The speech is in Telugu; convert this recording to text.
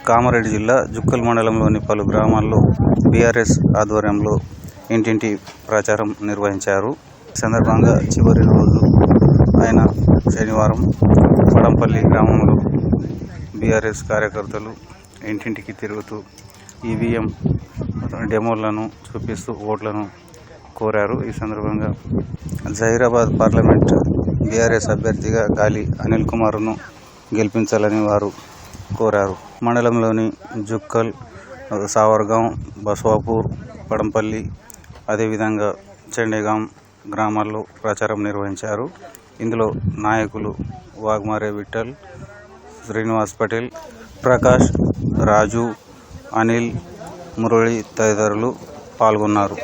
కామారెడ్డి జిల్లా జుక్కల్ మండలంలోని పలు గ్రామాల్లో బీఆర్ఎస్ ఆధ్వర్యంలో ఇంటింటి ప్రచారం నిర్వహించారు. ఈ సందర్భంగా చివరి రోజు అయిన శనివారం పడంపల్లి గ్రామంలో బీఆర్ఎస్ కార్యకర్తలు ఇంటింటికి తిరుగుతూ ఈవీఎం డెమోలను చూపిస్తూ ఓట్లను కోరారు. ఈ సందర్భంగా జహీరాబాద్ పార్లమెంట్ బీఆర్ఎస్ అభ్యర్థిగా గాలి అనిల్ కుమార్ను గెలిపించాలని వారు కోరారు. మండలంలోని జుక్కల్, సావర్గాం, బస్వాపూర్, పడంపల్లి, అదేవిధంగా చెండేగాం గ్రామాల్లో ప్రచారం నిర్వహించారు. ఇందులో నాయకులు వాగ్మారే విఠల్, శ్రీనివాస్ పటేల్, ప్రకాష్, రాజు, అనిల్, మురళి తదితరులు పాల్గొన్నారు.